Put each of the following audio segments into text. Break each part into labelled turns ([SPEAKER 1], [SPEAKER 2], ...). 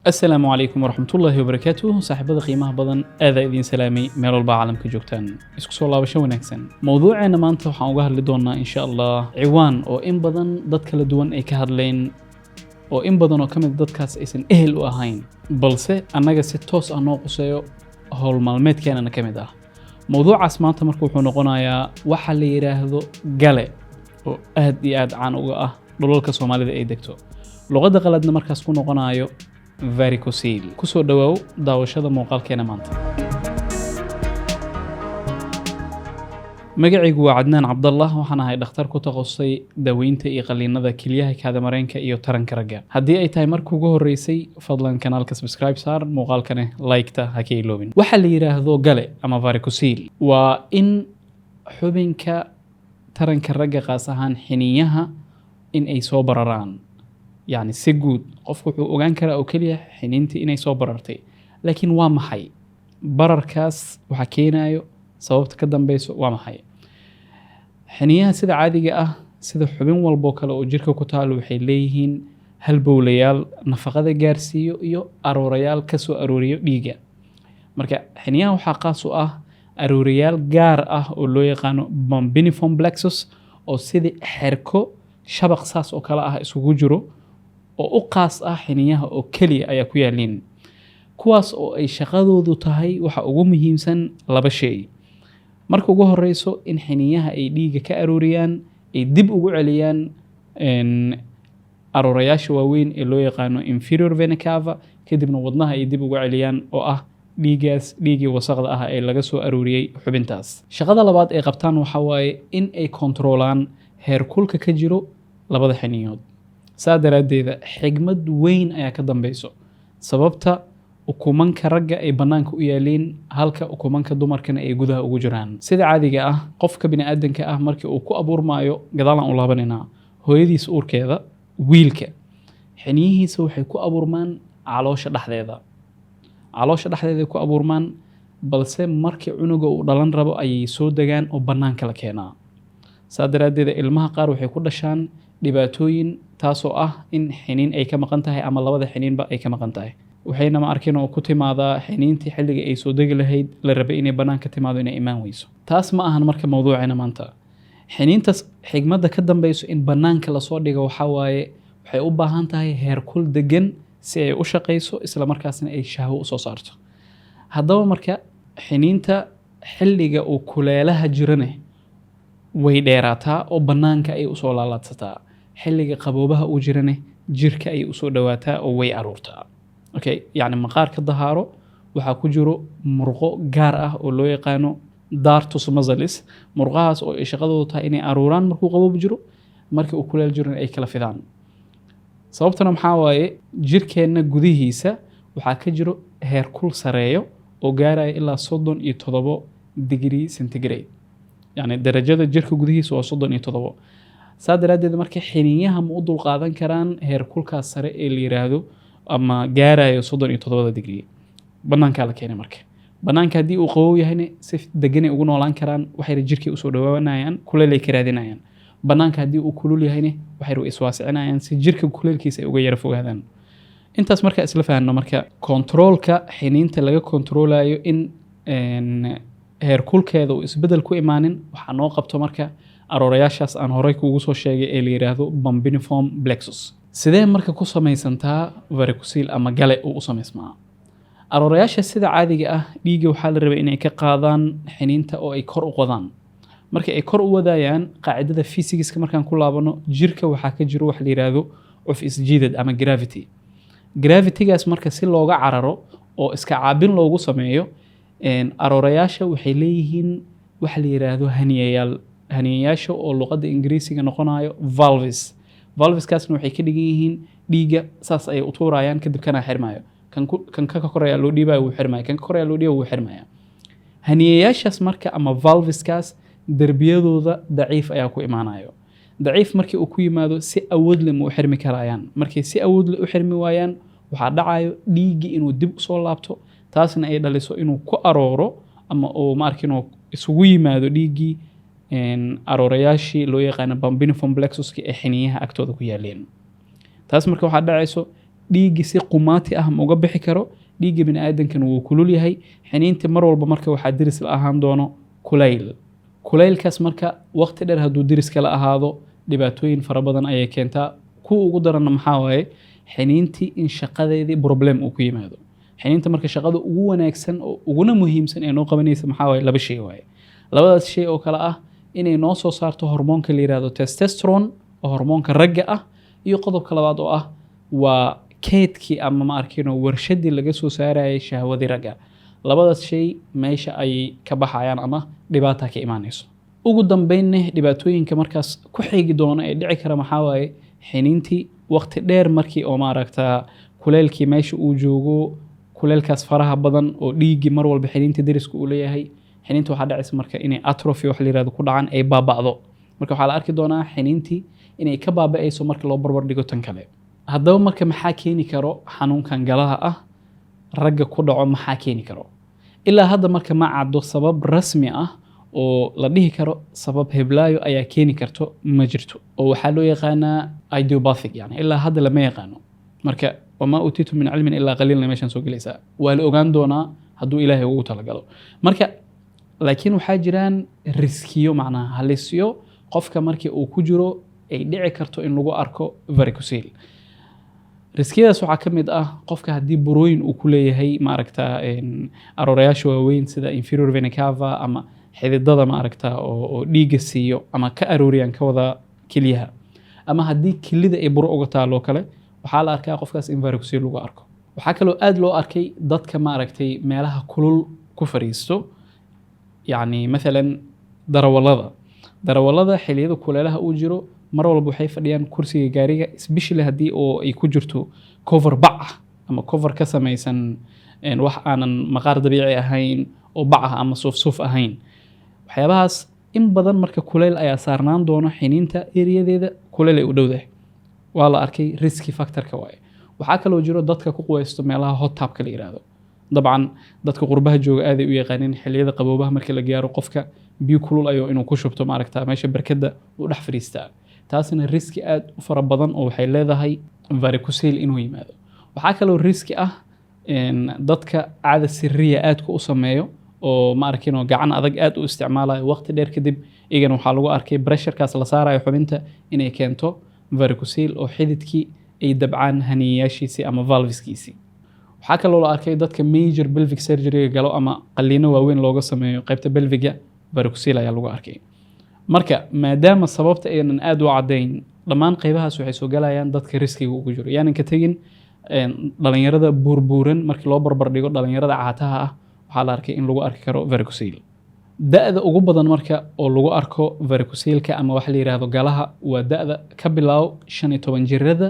[SPEAKER 1] السلام عليكم ورحمة الله وبركاته. صاحبada qiimaha badan aada idin salaamay meel walba caalamka joogtaan isku soo laabasho wanaagsan. Mowduuceena maanta waxaan uga hadli doonaa insha Allah ciwaan oo in badan dad kala duwan ay ka hadleen oo in badan oo kamid dadkaas aysan ehel u ahayn balse annaga si toos ah noo quseeyo hawl maalmeedkeena kamid ah. Mowduucaas maanta markuu wuxuu noqonayaa waxa la yiraahdo gale oo aad iyo aad caan uga ah dhulalka Soomaalida ay degto. Luqadda qaladna markaas ku noqonayo varicocele. Kusoo dhawaaw daawashada muuqaalkeena maanta. Magacaygu waa Cadnaan Cabdallah, waxaan ahay dhakhtar ku takhasusay daaweynta iyo qaliinada kelyaha, kaadamareenka iyo taranka ragga. Haddii ay tahay markii ugu horeysay, fadlan kanaalka subscribe saar, muuqaalkana like-ta ha ka iloobin. Waxa la yiraahdo gale ama varicocele waa in xubinka taranka ragga qaas ahaan xiniinyaha in ay soo bararaan. يعني سجود قفكو وجان كلا أو كليه حنينتي إني صبر أرتي لكن وامحي برر كاس وحكينا صوت كدم بيس وامحي حنيها سيد عادي جاء سيد حبين والبوكلا وجرك كتال وحيليهن هالبوليال نفقة جارسيو يو أروريال كسو أروريو بيجا مركا حنيها وحقاسو أروريال جار ولو يقانو بامبينيفون بلاكسوس أو سيد حركو شبق ساس أو كلا اسمه جرو oo u qaas ah xiniyaha oo kaliya ayaa ku yaalin kuwaas oo ay shaqadoodu tahay waxa ugu muhiimsan laba shay. Marka ugu horeyso in xiniyaha ay dhiiga ka arooriyaan ay dib ugu celiyaan arooriyaasha waaweyn ee loo yaqaano inferior vena cava kadibna wadnaha ay dib ugu celiyaan oo ah dhiigii wasaqda ah ee laga soo arooriyay xubintaas. Shaqada labaad ee qabtaan waxa waaye in ay kontroolaan heerkulka ka jiro labada xiniyood. saadaradeeda xigmad weyn ayaa ka dambayso sababta ukumanka ragga ay banaanka u yaaleen halka ukumanka dumarkana ay gudaha ugu jiraan. Sida caadiga ah qofka bini'aadanka ah markii uu ku abuurmaayo gadaalan u laabanina hooyadiis uurkeeda wiilka xiniyihiisa waxay ku abuurmaan caloosha dhexdeeda ku abuurmaan balse markii cunuga uu dhalan rabo ayay soo degaan oo banaanka la keenaa. saadaradeeda ilmaha qaar waxay ku dhashaan dhibaatooyin taasoo ah in xiniin ay ka maqan tahay ama labada xiniinba ay ka maqan tahay. waxayna ma arkin oo ku timaadaa xiniintii xilliga ay soo degi lahayd la rabay inay banaanka timaado inay imaan weyso. taas ma ahan marka mowduuceena maanta. xiniintaas xigmadda ka dambayso in banaanka lasoo dhigo waxa waaye waxay u baahan tahay heerkul degan si ay u shaqayso isla markaasna ay shahwo u soo saarto. haddaba marka xiniinta xilliga uu kuleelaha jirane way dheeraataa oo banaanka ay usoo laalaadsataa. xilliga qaboobaha uu jirane jirka ay usoo dhawaataa oo way aruurtaa. okay yani maqaarka dahaaro waxaa ku jiro murqo gaar ah oo loo yaqaano dartus mazalis. murqahaas oo ay shaqadoodu tahay inay aruuraan markuu qaboob jiro markii uu kuleel jirana ay kala fidaan. sababtana maxaa waaye jirkeenna gudihiisa waxaa ka jiro heerkul sareeyo oo gaaraya ilaa 37 degree centigrade. يعني درجة جرك جوديه سو 37. saadaradeeda markay xiniinyaha ma u dul qaadan karaan heerkulka sare ee la yiraahdo ama gaarayo 37 degree. banaanka la keenay marka banaanka hadii uu qabow yahayna si degan ay ugu noolaan karaan waxay jirkii u soo dhawaanayaan kuleel ay karaadinayaan. banaanka hadii uu kulul yahayna waxay iswaasinayaan si jirka kuleelkiisa ay uga yara fogaadaan. intaas marka isla fahanno marka controlka xiniinta laga controlayo in heerkulkeeda uu isbedel ku imaanin waxa noo qabto marka arooriyaashaas aan horey kuugu soo sheegay ee la yiraahdo bambineform plexus. sidee marka ku samaysantaa varicocele ama gale uu u samaysmaa? arooriyaasha sida caadiga ah dhiigga waxaa la rabay inay ka qaadaan xiniinta oo ay kor u qodaan. marka ay kor u wadayaan qaacidada physics markaan ku laabano jirka waxaa ka jiro wax la yiraahdo cuf isjiidad ama gravity-gaas marka si looga cararo oo iska caabin loogu sameeyo arooriyaasha waxay leeyihiin wax la yiraahdo haniyayaasha oo luqadda ingiriisiga noqonayo valveskaasna waxay ka dhigan yihiin dhiigga saas ay u tuurayaan kadib kana xirmaayo kan ka koreeya loo dhiibayo wuu xirmaayo kan ka koreeya loo dhiibayo wuu xirmaayo. haniyayaashaas marka ama valveskaas darbiyadooda daciif ayaa ku imaanayo. daciif markii uu ku yimaado si awood leh ma u xirmi karayaan. markii si awood leh u xirmi waayaan waxaa dhacayo dhiiggi inuu dib u soo laabto taasna ay dhaliso inuu ku arooro ama oo ma arkin oo isugu yimaado dhiiggii arooriyaashii loo yaqaano bambineform plexuska ee xiniinyaha agtooda ku yaaleen. taas marka waxaa dhacayso dhiiggi si qumaati ah ma uga bixi karo dhiigga bini aadankan wuu kulul yahay xiniinta mar walba marka waxaa diris la ahaan doono kulayl kulaylkaas marka waqti dheer hadduu diris kala ahaado dhibaatooyin fara badan ayay keentaa kuwa ugu daranna maxaa waaye xiniintii in shaqadeedii problem uu ku yimaado xiniinta marka shaqada ugu wanaagsan oo uguna muhiimsan ee noo qabanaysa maxaa waaye laba shay waaye labadaas shay oo kale ah inay noo soo saarto hormoonka la yiraahdo testosterone oo hormoonka ragga ah iyo qodobka labaad oo ah waa keedkii ama ma arkino warshadii laga soo saarayay shahwadii ragga labadaas shay meesha ay ka baxayaan ama dhibaata ka imaanayso ugu dambeynna dhibaatooyinka markaas ku xigi doona ee dhici kara maxaa waaye xiniintii waqti dheer markii oo maaragtaa kuleelkii meesha uu joogo kuleelkaas faraha badan oo dhiigii mar walba xiniinta deriska uu leeyahay xiniinta waxaa dhacaysa marka inay atrophy wax la yiraahdo ku dhacaan ay baaba'do marka waxaa la arki doonaa xiniintii inay ka baaba'ayso marka loo barbar dhigo tan kale haddaba marka maxaa keeni karo xanuunkan galaha ah ragga ku dhaco maxaa keeni karo ilaa hadda marka ma caddo sabab rasmi ah oo la dhihi karo sabab heblaayo ayaa keeni karto ma jirto oo waxaa loo yaqaanaa idiopathic yani ilaa hadda lama yaqaano marka wamaa utiitu min cilmin ilaa qaliilna meeshaan soo gelaysaa waa la ogaan doonaa hadduu ilaahay ugu talagalo marka laakiin waxaa jiraan riskiyo macnaha halisyo qofka markii uu ku jiro ay dhici karto in lagu arko varicocele riskiyadaas waxaa ka mid ah qofka haddii burooyin uu ku leeyahay maaragtaa aroorayaasha waaweyn sida inferior vena cava ama xididada maaragtaa oo dhiigga siiyo ama ka arooriyaan ka wada kelyaha ama haddii kelida ay buro uga taaloo kale waxaa la arkaa qofkaas in varicocele lagu arko waxaa kaloo aad loo arkay dadka maaragtay meelaha kulul ku fariisto yacni maalan darawallada xilliyada kuleelaha uu jiro mar walba waxay fadhiyaan kursiga gaariga especially haddii oo ay ku jirto cover bac ah ama cover ka samaysan wax aanan maqaar dabiici ahayn oo bac ah ama suuf ahayn waxyaabahaas in badan marka kuleyl ayaa saarnaan doono xiniinta eriyadeeda kuleyl ay u dhowdahay waa la arkay riski factorka waaye waxaa kaloo jiro dadka ku quweysto meelaha hot tubka la yiraahdo dabcan dadka qurbaha jooga aaday u yaqaaneen xilliyada qaboobaha markii la gaaro qofka biyo kulul ayuu inuu ku shubto maaragtaa meesha barkada u dhex fariistaa taasina riski aad u fara badan oo waxay leedahay varicocele inuu yimaado waxaa kaloo riski ah dadka caada siriya aadka u sameeyo oo ma arkinoo gacan adag aad u isticmaalayo waqti dheer kadib iyagana waxaa lagu arkay pressurekaas la saarayo xubinta inay keento varicocele oo xididkii ay dabcaan haniyayaashiisii ama valveskiisii waxaa kaloo la arkay dadka major pelvic surgery galo ama qaliino waaweyn looga sameeyo qaybta pelviga varicocele ayaa lagu arkay marka maadaama sababta aynan aad u caddayn dhammaan qaybahaas waxay soo galayaan dadka riskiga ugu jiro yaanan ka tegin dhalinyarada buurbuuran markii loo barbar dhigo dhalinyarada caataha ah waxaa la arkay in lagu arki karo varicocele da'da ugu badan marka oo lagu arko varicoceleka ama waxa la yiraahdo galaha waa da'da ka bilow 15 jirada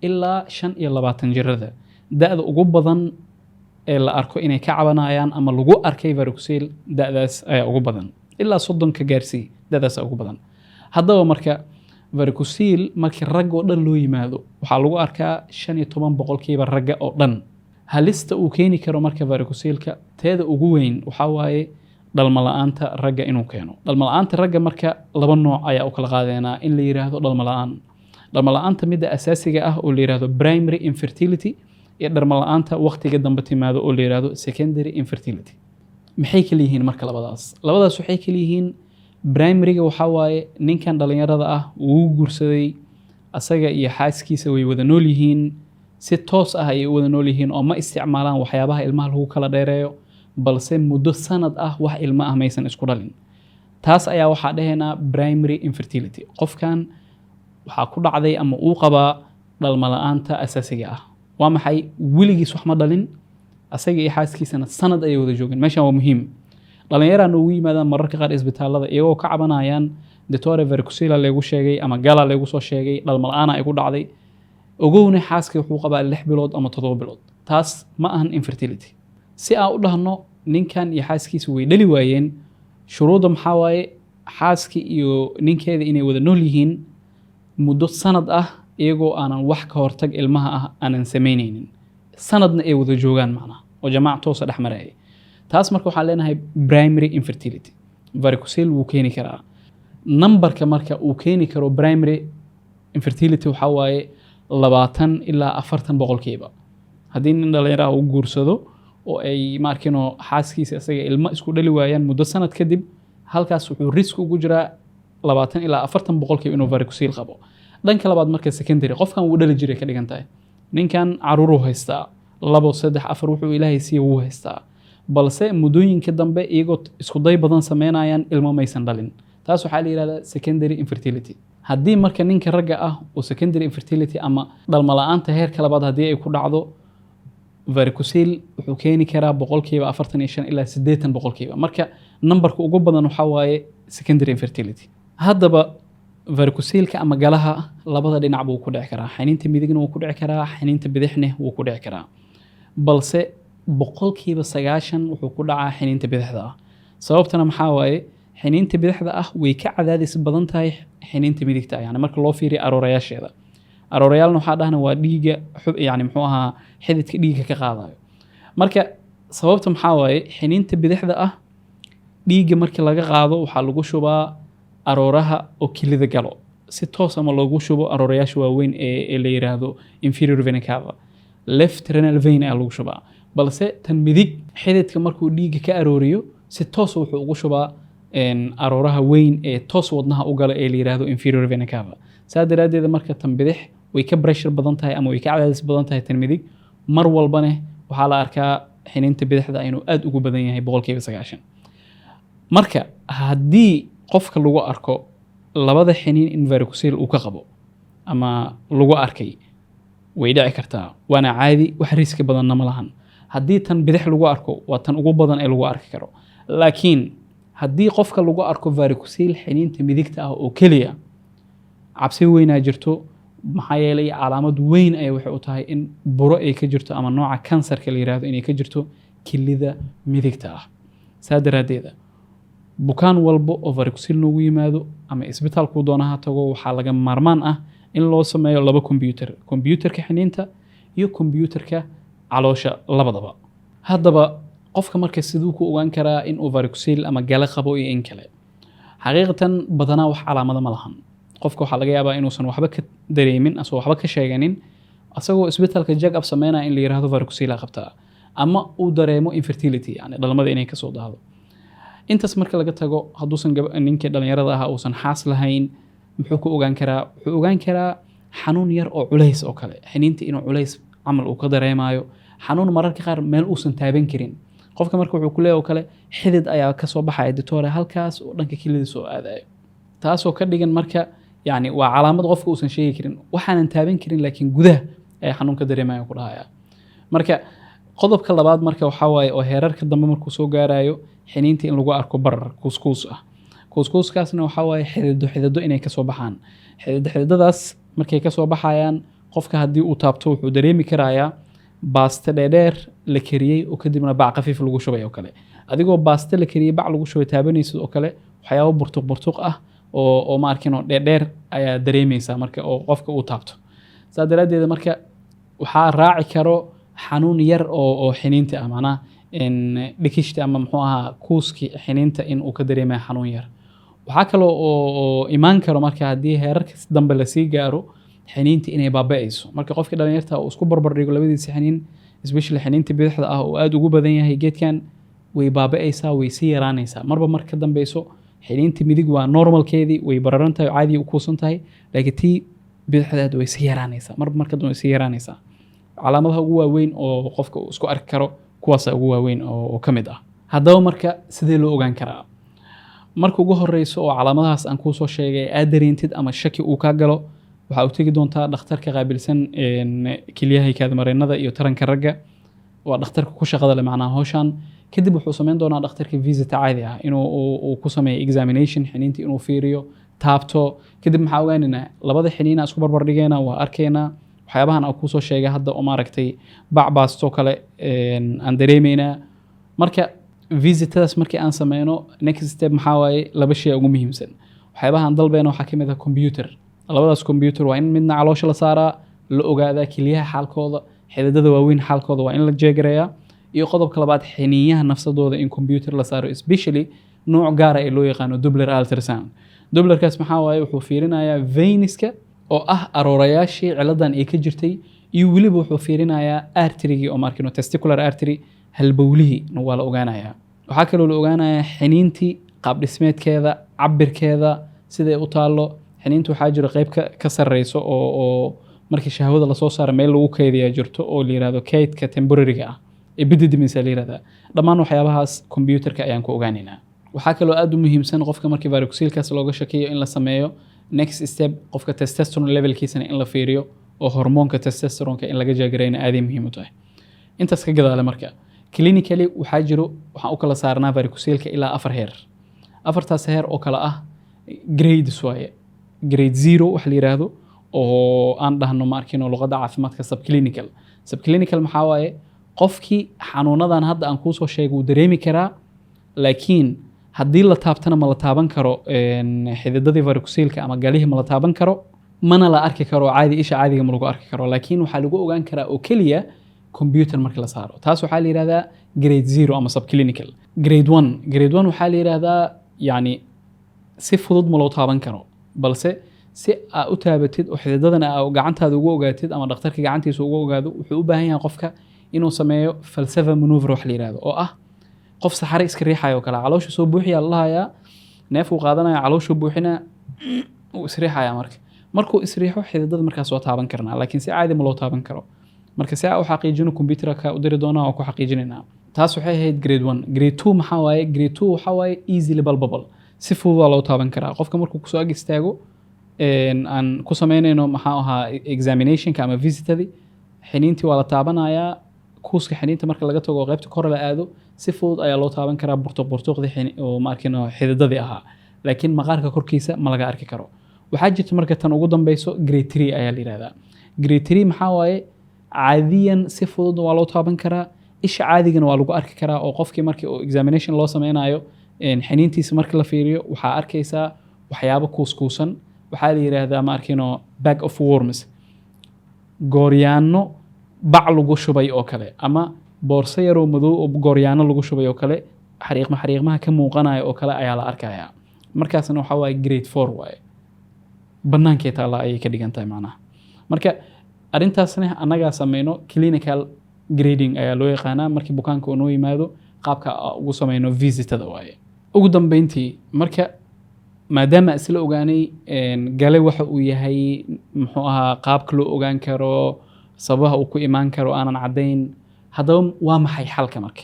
[SPEAKER 1] ilaa 25 jirada da'da ugu badan ee la arko inay ka cabanayaan ama lagu arkay varicocele da'daas ayaa ugu badan ilaa 30 ka gaarsii da'daas ugu badan haddaba marka varicocele markii rag oo dhan loo yimaado waxaa lagu arkaa 15% ragga oo dhan halista uu keeni karo marka varicoceleka teeda ugu weyn waxaa waaye dhalmo la'aanta ragga inuu keeno dhalmo la'aanta ragga marka laba nooc ayaa u kala qaadeenaa in la yiraahdo dhalmo la'aanta midda asaasiga ah oo la yiraahdo primary infertility iyo dhalmo la'aanta waqtiga dambe timaado oo la yiraahdo secondary infertility maxay kala yihiin marka labadaas waxay kala yihiin primaryga waxaa waaye ninkan dhalinyarada ah uu guursaday asaga iyo xaaskiisa way wada nool yihiin si toos ah ay u wada nool yihiin oo ma isticmaalaan waxyaabaha ilmaha lagu kala dheereeyo balse muddo sanad ah wax ilmo ah maysan isku dhalin taas ayaa waxaa dhahaynaa primary infertility qofkan waxaa ku dhacday ama uu qabaa dhalmo la'aanta asaasiga ah waa maxay weligiis wax ma dhalin asaga iyo xaaskiisana sanad ayay wada joogeen meeshan waa muhiim dhalinyarana ugu yimaadaan mararka qaar isbitaalada iyagoo ka cabanayaan doctor varicocele lagu sheegay ama gala lagu soo sheegay dhalmo la'aan ay ku dhacday ogowna xaaskii wuxuu qabaa 6 bilood ama 7 bilood taas ma ahan infertility si aan u dhahno ninkan iyo xaaskiisa way dhali waayeen shuruuda maxaa waaye xaaskii iyo ninkeeda inay wada nool yihiin muddo sanad ah iyagoo aanan wax ka hortag ilmaha ah aanan samaynaynin sanadna ay wada joogaan macnaha oo jamaac toosa dhex marayay taas marka waxaan leenahay primary infertility varicocele wuu keeni karaa numberka marka uu keeni karo primary infertility waxaa waaye 20 ilaa 40 boqolkiiba haddii nin dhalinyaro uu guursado oo ay markino xaaskiisa isaga ilmo isku dhali waayaan muddo sanad kadib halkaas wuxuu risk ugu jiraa 20 ilaa 40 boqolkiiba inuu varicocele qabo dhanka labaad marka secondary qofkan uu dhali jiray ka dhigan tahay ninkan caruuru haystaa 2 3 4 wuxuu ilaahay siiyo uu haystaa balse muddooyinka dambe iyagoo isku day badan sameynayaan ilmo maysan dhalin taas waxaa la yiraahdaa secondary infertility haddii marka ninka ragga ah uu secondary infertility ama dhalmo la'aanta heerka labaad haddii ay ku dhacdo varicocele wuxuu keeni karaa boqolkiiba 45 ilaa 80 boqolkiiba marka numberka ugu badan waxa waaye secondary infertility haddaba varicocele-ka ama galaha labada dhinac buu ku dhici karaa xiniinta midigna wuu ku dhici karaa xiniinta bidixna wuu ku dhici karaa balse boqolkiiba 90 wuxuu ku dhacaa xiniinta bidixda ah sababtana maxaa waaye xiniinta bidixda ah way ka cadaadis badan tahay xiniinta midigta yani marka loo fiiriyo aroorayaasheeda aroorayaalna waxaa dhahna waa dhiiga yani muxuu ahaa xididka dhiiga ka qaadayo marka sababta maxaa waaye xiniinta bidixda ah dhiiga markii laga qaado waxaa lagu shubaa arooraha oo kilida galo si toos ama loogu shubo aroorayaasha waaweyn ee la yiraahdo inferior vena cava left renal vein ayaa lagu shubaa balse tan midig xididka markuu dhiiga ka arooriyo si toos wuxuu ugu shubaa arooraha weyn ee toos wadnaha u gala ee la yiraahdo inferior vena cava saa daraadeed marka tan bidix way ka pressure badan tahay ama way ka cadaadis badan tahay tan midig mar walbana waxaa la arkaa xiniinta bidixda inuu aad ugu badan yahay boqolkiiba 90 marka haddii qofka lagu arko labada xiniin in varicocele uu ka qabo ama lagu arkay way dhici kartaa waana caadi wax riski badanna ma lahan haddii tan bidix lagu arko waa tan ugu badan ee lagu arki karo laakiin haddii qofka lagu arko varicocele xiniinta midigta ah oo keliya cabsi weynaa jirto maxaa yeelay calaamad weyn ay waxay u tahay in buro ay ka jirto ama nooca kansarka la yiraahdo inay ka jirto kilida midigta ah saa daraadeeda bukaan walba oo varicocele noogu yimaado ama isbitaalku doonaha tago waxaa laga maarmaan ah in loo sameeyo laba kombiyuutarka xiniinta iyo kombiyuutarka caloosha labadaba haddaba qofka marka siduu ku ogaan karaa in uu varicocele ama gala qabo iyo in kale xaqiiqatan badanaa wax calaamada ma lahan qofka waxaa laga yaabaa inuusan waxba ka dareemin asoo waxba ka sheeganin asagoo isbitaalka check up sameynaya in la yiraahdo varicocele qabtaa ama uu dareemo infertility yani dhalmada inay kasoo daahdo intaas marka laga tago hadduusan ninkii dhalinyarada ah uusan xaas lahayn muxuu ku ogaan karaa wuxuu ogaan karaa xanuun yar oo culays oo kale xiniinta inuu culays camal uu ka dareemayo xanuun mararka qaar meel uusan taaban karin qofka marka wuxuu ku leeyahay oo kale xidid ayaa ka soo baxaya ditore halkaas oo dhanka kilida soo aadayo taasoo ka dhigan marka yani waa calaamad qofka uusan sheegi karin waxaanan taaban karin laakiin gudaha ay xanuun ka dareemayo ku dhahaya marka qodobka labaad marka waxaa waaye oo heerarka dambe markuu soo gaarayo xiniinta in lagu arko barar kuuskuus ah kuuskuuskaasna waxaa waaye xidido inay kasoo baxaan xididadaas markay kasoo baxayaan qofka haddii uu taabto wuxuu dareemi karayaa baaste dheerdheer la kariyey oo kadibna bac khafiif lagu shubay oo kale adigoo baaste la kariyey bac lagu shubay taabanaysid oo kale waxyaabo burtuq ah oo ma arkino dheerdheer ayaa dareemaysaa marka oo qofka uu taabto saa daraadeed marka waxaa raaci karo xanuun yar oo xiniinta ah macnaha dhikishta ama muxuu ahaa kuuskii xiniinta in uu ka dareemayo xanuun yar waxaa kaloo oo imaan karo marka haddii heerarka dambe lasii gaaro xiniinta inay baaba'ayso marka qofka dhalinyarta uu isku barbar dhigo labadiisa xiniin especially xiniinta bidixda ah oo aad ugu badan yahay geedkan way baaba'aysaa way sii yaraanaysaa marba marka dambeyso xiniinta midig waa normalkeedii way bararan tahay caadi u kuusan tahay laakiin tii bidixdaad way sii yaraanaysaa marba marka dambe way sii yaraanaysaa calaamadaha ugu waaweyn oo qofka uu isku arki karo kuwaasa ugu waaweyn oo ka mid ah haddaba marka sidee loo ogaan karaa marka ugu horeyso oo calaamadahaas aan kuu soo sheegay aad dareentid ama shaki uu kaa galo waxaa u tegi doontaa dhakhtarka qaabilsan kilyaha kaadmareennada iyo taranka ragga waa dhakhtarka ku shaqada leh macnaha hawshan kadib wuxuu sameyn doonaa dhakhtarka visit caadi ah inuu ku sameeyo examination xiniinta inuu fiiriyo taabto kadib maxaa ogaanaynaa labada xiniin aan isku barbar dhigayna waa arkaynaa waxyaabahan aan kuu soo sheegay hadda oo maaragtay bacbaastoo kale aan dareemaynaa marka visitadaas markii aan sameyno next step maxaa waaye laba shay ugu muhiimsan waxyaabahan dalbeena waxaa ka mid ah computer labadaas computer waa in midna caloosha la saaraa la ogaadaa kilyaha xaalkooda xididada waaweyn xaalkooda waa in la jeegareeyaa iyo qodobka labaad xiniinyaha nafsadooda in computer la saaro especially nooc gaara ee loo yaqaano Doppler ultrasound Dopplerkaas maxaa waaye wuxuu fiirinayaa veineska oo ah aroorayaashii ciladan ay ka jirtay iyo weliba wuxuu fiirinayaa artery-gii oo markino testicular artery halbowlihii waa la ogaanayaa. waxaa kaloo la ogaanayaa xiniintii qaab dhismeedkeeda, cabirkeeda, sida ay u taalo. xiniintu waxaa jira qayb ka sarreyso oo markii shahwada la soo saaro meel lagu kaydiyaa jirto oo la yiraahdo kaydka temporary-ga ah epididymis la yiraahdaa. dhammaan waxyaabahaas computerka ayaan ku ogaanaynaa. waxaa kaloo aad u muhiimsan qofka markii varicocele-kaas looga shakiyo in la sameeyo next step, qofka testosterone levelkiisana in la fiiriyo oo hormoonka testosteronka in laga jaagarayna aad ay muhiim u tahay. intaas ka gadaale marka clinically waxaa jiro, waxaan u kala saarnaa varicocele-ka ilaa 4 heer. 4taas heer oo kala ah grades waaye. grade 0 wax la yiraahdo oo aan dhahno ma arkino luqadda caafimaadka subclinical. subclinical maxaa waaye qofkii xanuunadan hadda aan kuu soo sheegay uu dareemi karaa, laakiin haddii la taabtana ma la taaban karo xididadii varicocele-ka ama galihii ma la taaban karo, mana la arki karo caadi, isha caadiga ma lagu arki karo, laakiin waxaa lagu ogaan karaa oo keliya computer markii la saaro. taas waxaa la yiraahdaa grade 0 ama subclinical. grade 1 waxaa la yiraahdaa yani si fudud ma loo taaban karo, balse si aa u taabatid oo xididadana aa gacantaada ugu ogaatid ama dhakhtarka gacantiisa ugu ogaado, wuxuu u baahan yahay qofka inuu sameeyo falsafa maneuver wax la yiraahdo oo ah qof saxare iska riixayo kala caloosha soo buuxiya la hayaa, neef uu qaadanaya caloosha buuxina uu isriixaya. markuu isriixo xididada markaas waa taaban karnaa, laakiin si caadi ma loo taaban karo. marka si aa u xaqiijino computerka u diri doonaa oo ku xaqiijinaynaa. taas waxay ahayd grade 1. grade 2 maxaa waaye? grade 2 waxaa waaye easily palpable, si fudud waa loo taaban karaa. qofka markuu kusoo ag istaago aan ku sameynayno maxaa ahaa examinationka ama visitadii, xiniintii waa la taabanayaa. kuuska xiniinta marka laga tago qaybta kor la aado, si fudud ayaa loo taaban karaa burtuqdii oo ma arkino xididadii ahaa, laakiin maqaarka korkiisa ma laga arki karo. waxaa jirta marka tan ugu dambeyso grade 3 ayaa la yiraahdaa. grade 3 maxaa waaye? caadiyan si fudud waa loo taaban karaa, isha caadigana waa lagu arki karaa oo qofkii markii oo examination loo sameynayo xiniintiisa marka la fiiriyo waxaa arkaysaa waxyaabo kuuskuusan. waxaa la yiraahdaa ma arkino bag of worms, gooryaano bac lagu shubay oo kale, ama boorso yaroo madow oo gooryaano lagu shubay oo kale, xariiqmaha ka muuqanaya oo kale ayaa la arkayaa. markaasna waxaa waaye grade 4 waaye, bannaankee taala ayay ka dhigan tahay macnaha. marka arrintaasna annagaa sameyno clinical grading ayaa loo yaqaanaa. markii bukaanka uu noo yimaado qaabka ugu sameyno visitada waaye. ugu dambeyntii marka maadaama isla ogaanay gale waxa uu yahay, muxuu ahaa qaabka loo ogaan karo, sababaha uu ku imaan karo aanan caddayn, haddaba waa maxay xalka? marka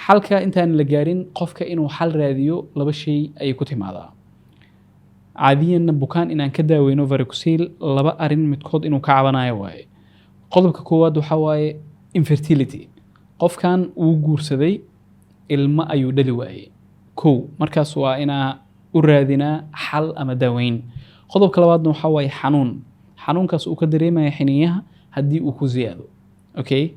[SPEAKER 1] xalka intaan la gaarin qofka inuu xal raadiyo, 2 shay ayay ku timaadaa. caadiyanna bukaan inaan ka daaweyno varicocele 2 arrin midkood inuu ka cabanayo waaye. qodobka koowaad waxaa waaye infertility. qofkan uu guursaday, ilmo ayuu dhali waayey. markaas waa inaa u raadinaa xal ama daaweyn. qodobka labaadna waxaa waaye xanuunkaas uu ka dareemaya xiniinyaha haddii uu ku ziyaado. okay,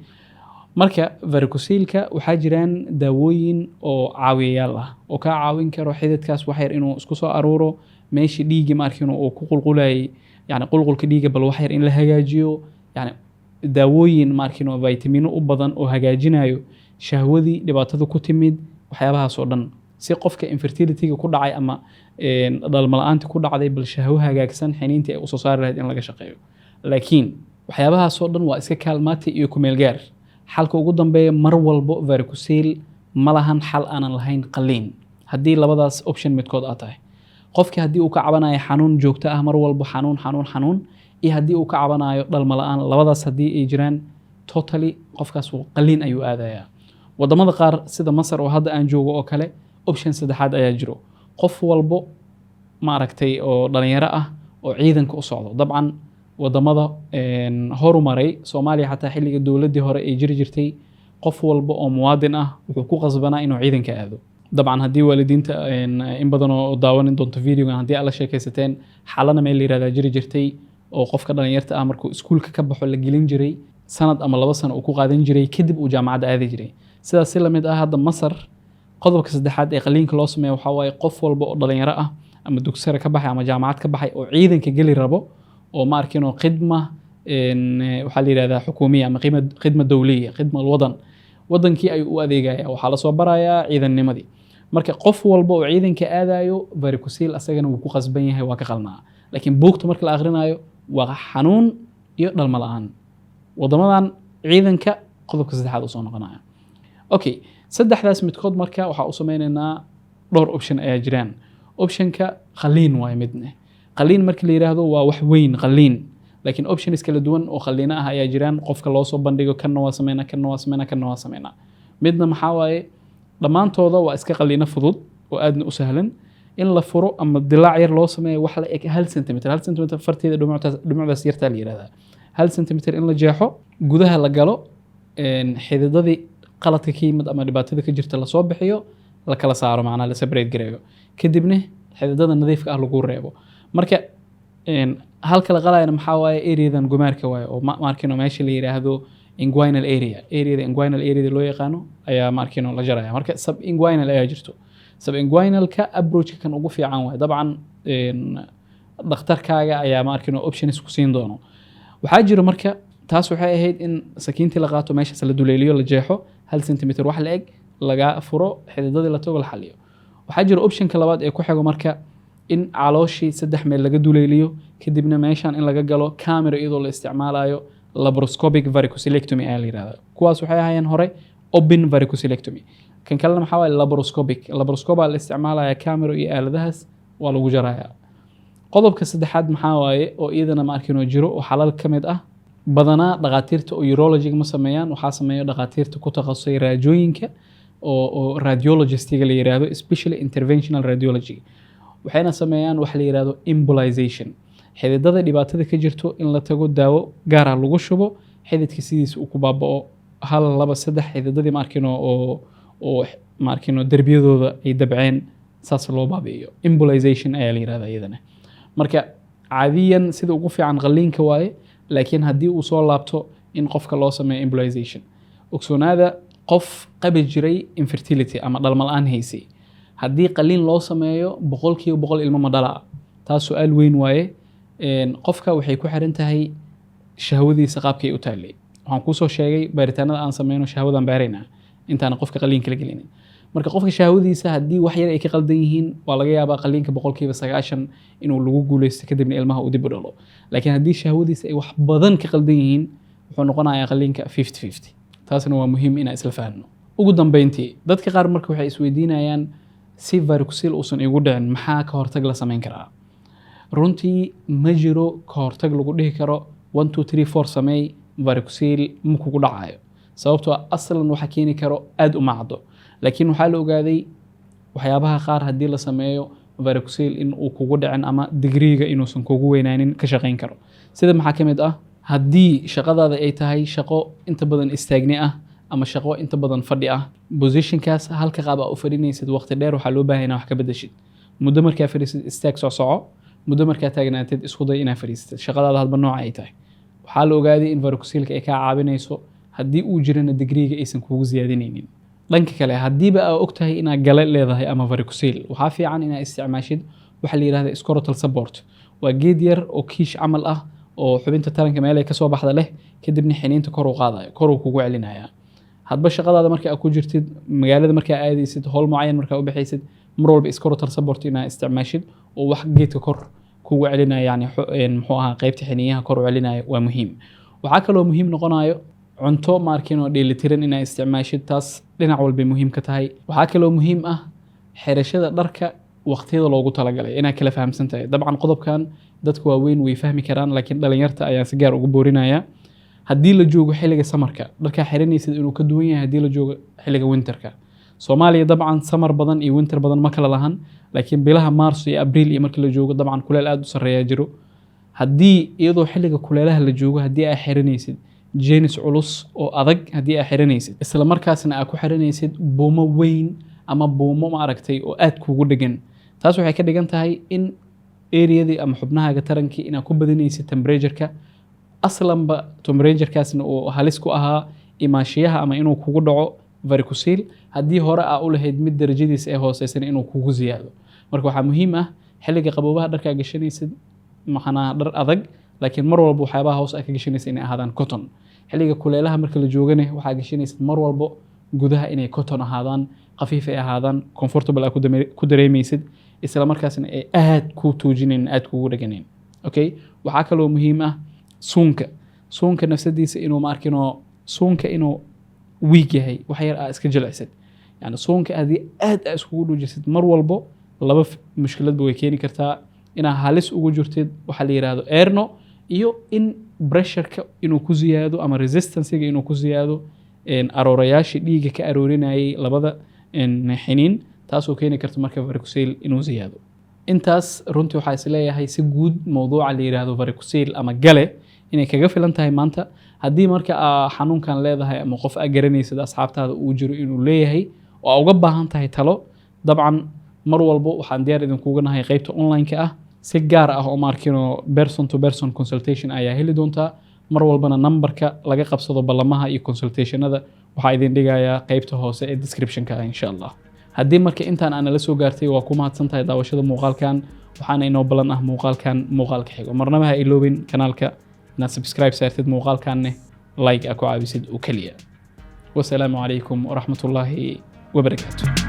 [SPEAKER 1] marka varicocele-ka waxaa jiraan daawooyin oo caawiyayaal ah oo ka caawin karo xididkaas wax yar inuu isku soo aruuro, meeshii dhiigii ma arkino uu ku qulqulayay, yani qulqulka dhiigga bal wax yar in la hagaajiyo. yani daawooyin ma arkino vitamino u badan oo hagaajinayo shahwadii dhibaatada ku timid, waxyaabahaas oo dhan, si qofka infertility-ga ku dhacay ama dhalmo la'aanta ku dhacday bal shahwo hagaagsan xiniintii ay u soo saari lahayd in laga shaqeeyo. laakiin waxyaabahaas oo dhan waa iska kaalmaatay iyo kumeel gaar. xalka ugu dambeeya mar walbo varicocele ma lahan xal aanan lahayn qalliin, haddii 2daas option midkood aad tahay. qofkii haddii uu ka cabanayo xanuun joogto ah mar walbo xanuun, iyo haddii uu ka cabanayo dhalmo la'aan, 2daas haddii ay jiraan totally qofkaas qalliin ayuu aadayaa. wadamada qaar sida Masar oo hadda aan joogo oo kale, option 3aad ayaa jiro. qof walbo ma aragtay oo dhalinyaro ah oo ciidanka u socdo. dabcan wadamada horumaray, Soomaaliya xataa xilliga dowladdii hore ay jiri jirtay, qof walba oo muwaadin ah wuxuu ku qasbanaa inuu ciidanka aado. dabcan haddii waalidiinta in badan oo daawanin doonto videogan haddii aad la sheekaysateen, xalana meel la yiraahdaa jiri jirtay oo qofka dhalinyarta ah markuu iskuulka ka baxo la gelin jiray, sanad ama 2 sano uu ku qaadan jiray, kadib uu jaamacadda aadi jiray. sidaas si lamid ah hadda Masar, qodobka 3aad ee qalliinka loo sameeyo waxaa waaye qof walba oo dhalinyaro ah ama dugsi sare ka baxay ama jaamacad ka baxay oo ciidanka geli rabo oo ma arkino khidma waxaa la yiraahdaa xukuumiya ama khidma dawliya, khidma alwadan, wadankii ay u adeegaya, waxaa la soo barayaa ciidannimadii. marka qof walba oo ciidanka aadayo varicocele asagana wuu ku qasban yahay, waa ka qalnaa. laakiin buugta marka la akhrinayo waa xanuun iyo dhalmo la'aan. Wadamadan ciidanka qodobka saddexaad u soo noqonaya. Okay, saddexdaas midkood marka waxaa u sameynaynaa dhowr option ayaa jiraan. Optionka qaliin waa midne. Qaliin marka la yiraahdo waa wax weyn qaliin, laakiin options kala duwan oo qaliina ah ayaa jiraan. Qofka loo soo bandhigo kanna waa sameynaa, kanna waa sameynaa, kanna waa sameynaa. Midna maxaa waaye dhammaantooda waa iska qaliina fudud oo aadna u sahlan in la furo ama dilaac yar loo sameeyo wax la eg 1 centimeter. 1 centimeter farteeda dhumucdaas yartaa la yiraahdaa. 1 centimeter in la jeexo, gudaha la galo, xididadii qaladka ka yimid ama dhibaatada ka jirta la soo bixiyo, la kala saaro macnaha la separate gareeyo. Kadibna xididada nadiifka ah lagu reebo. Marka halka la qalayna maxaa waaye areadan gumaarka waaye oo markino meesha la yiraahdo inguinal area. Areada inguinal area loo yaqaano ayaa markino la jaraya. Marka subinguinal ayaa jirto. Subinguinalka approach kan ugu fiican waaye. Dabcan dhakhtarkaaga ayaa markino options ku siin doono. Waxaa jiro marka taas waxay ahayd in sakiintii la qaato meesha la duleeliyo la jeexo 1 centimeter wax la eg laga furo xididadii la tago la xaliyo. waxaa jira optionka labaad ee ku xigo marka in calooshii 3 meel laga duleeliyo kadibna meeshan in laga galo camera iyadoo la isticmaalayo laparoscopic varicocelectomy ayaa la yiraahdaa. Kuwaas waxay ahaayeen hore open varicocelectomy. kan kalena maxaa waaye laparoscope la isticmaalaya camera iyo aaladahaas waa lagu jarayaa. qodobka saddexaad maxaa waaye oo iyadana ma arkin oo jiro oo xalal ka mid ah badanaa dhaqaatiirta oo urology ma sameeyaan, waxaa sameeyo dhaqaatiirta ku takhasusay raajooyinka oo radiologistiga la yiraahdo, especially interventional radiology. waxayna sameeyaan wax la yiraahdo embolization. xididada dhibaatada ka jirto in la tago daawo gaar ah lagu shubo, xididka sidiisa uu ku baaba'o 1 2 3 xididadii ma arkin oo ma arkin darbiyadooda ay dabceen saas loo baabi'iyo. embolization ayaa la yiraahdaa iyadana. marka caadiyan sida ugu fiican qaliinka waaye, laakiin haddii uu soo laabto in qofka loo sameeyo embolization. ogsoonaada qof qabi jiray infertility ama dhalmo la'aan haysay haddii qaliin loo sameeyo 100% ilmo ma dhalaa. taas su'aal weyn waaye. qofka waxay ku xiran tahay shahwadiisa qaabkay u taallay. waxaan kuu soo sheegay baaritaanada aan sameyno shahwadan baaraynaa intaan qofka qaliinka la gelin. marka qofka shahwadiisa haddii wax yar ay ka qaldan yihiin waa laga yaabaa qaliinka 90% inuu lagu guuleysto kadibna ilmaha uu dib u dhalo. laakiin haddii shahwadiisa ay wax badan ka qaldan yihiin wuxuu noqonayaa qaliinka 50-50. taasna waa muhiim inaan isla fahanno. ugu dambeyntii dadka qaar marka waxay isweydiinayaan si varicocele uusan igu dhicin maxaa ka hortag la sameyn karaa. runtii ma jiro ka hortag lagu dhihi karo 1 2 3 4 sameey varicocele ma kugu dhacayo, sababtoo aslan waxa keeni karo aad u macdo. laakiin waxaa la ogaaday waxyaabaha qaar haddii la sameeyo varicocele in uu kugu dhicin ama digriiga inuusan kugu weynaanin ka shaqayn karo. sida maxaa ka mid ah haddii shaqadaada ay tahay shaqo inta badan istaagni ah ama shaqo inta badan fadhi ah, positionkaas halka qaab u fadhinaysid waqti dheer waxaa loo baahan yahay wax ka bedeshid. muddo markaa fadhiisid istaag soco, muddo markaa taagnaatid isku day inaad fadhiisatid shaqadaada hadba nooca ay tahay. waxaa la ogaaday in varicoceleka ay ka caawinayso haddii uu jirana digriiga aysan kugu ziyaadinaynin. dhanka kale haddiiba aad ogtahay inaad gale leedahay ama varicocele, waxaa fiican inaad isticmaashid waxa la yiraahdo scrotal support. waa geed yar oo kiish camal ah oo xubinta taranka meel ay ka soo baxda leh, kadibna xiniinta kor u qaadayo, kor uu kugu celinaya. hadba shaqadaada marka aad ku jirtid, magaalada marka aad aadaysid, howl mucayan marka u bixaysid, mar walba scrotal support inaad isticmaashid oo wax geedka kor kugu celinaya, yani muxuu ahaa qaybta xiniyaha kor u celinaya waa muhiim. waxaa kaloo muhiim noqonayo cunto markin oo dheelitiran inaad isticmaashid, taas dhinac walba muhiim ka tahay. waxaa kaloo muhiim ah xirashada dharka waqtiyada loogu talagalay inaad kala fahamsan tahay. dabcan qodobkan dadku waaweyn way fahmi karaan, laakiin dhalinyarta ayaa si gaar ugu boorinaya. haddii la joogo xilliga samarka, dharka xiranaysid inuu ka duwan yahay haddii la joogo xilliga winterka. Soomaaliya dabcan samar badan iyo winter badan ma kala lahan, laakiin bilaha Maarso iyo Abriil iyo markii la joogo dabcan kuleel aad u sareeya jiro. haddii iyadoo xilliga kuleelaha la joogo haddii aad xiranaysid jeans culus oo adag, haddii aad xiranaysid isla markaasna aad ku xiranaysid buumo weyn ama buumo ma aragtay oo aad kugu dhagan, taas waxay ka dhigan tahay in areadii ama xubnahaaga tarankii inaad ku badinaysid temperature-ka. aslanba temperature-kaasna uu halis ku ahaa imaashiyaha ama inuu kugu dhaco varicocele, haddii hore aa u lahayd mid darajadiisa ay hooseysan inuu kugu ziyaado. marka waxaa muhiim ah xilliga qaboobaha dharka gashanaysid maxana dhar adag, laakiin mar walba waxyaabaha hoos ay ka gashanaysid inay ahaadaan cotton. xilliga kuleelaha marka la joogana waxaa gashanaysid mar walba gudaha inay cotton ahaadaan, khafiif ay ahaadaan, comfortable aad ku dareemaysid, isla markaasna ay aad ku tuujinayn, aad kugu dhaganeyn. okay waxaa kaloo muhiim ah suunka nafsadiisa inuu ma arkino suunka inuu weak yahay wax yar iska jilicsan yani suunka hadii aad iskugu dhujisid mar walbo laba mushkiladba way keeni kartaa inaa halis ugu jirtid waxa la yiraahdo erno iyo in pressure-ka inuu ku ziyaado ama resistance-ga inuu ku ziyaado aroorayaasha dhiiga ka aroorinayay labada xiniin taasoo keeni karta marka varicocele inuu ziyaado intaas runtii waxaa is leeyahay si guud mowduuca la yiraahdo varicocele ama gale inay kaga filan tahay maanta haddii marka xanuunkan leedahay ama qof garanaysid asxaabtaada uu jiro inuu leeyahay oo uga baahan tahay talo dabcan mar walbo waxaan diyaar idinkuga nahay qaybta online-ka ah si gaar ah oo ma arkino person to person consultation ayaa heli doontaa mar walbana numberka laga qabsado ballamaha iyo consultationada waxaa idin dhigayaa qaybta hoose ee description-ka insha Allah haddii marka intaan aan la soo gaartay waa ku mahadsantahay daawashada muuqaalkan waxaana inoo balan ah muuqaalka xigo marnaba ha iloobin kanaalka inaad subscribe saartid muuqaalkanne like ku caawisid oo kaliya wassalaamu calaykum waraxmatullaahi wabarakaatuh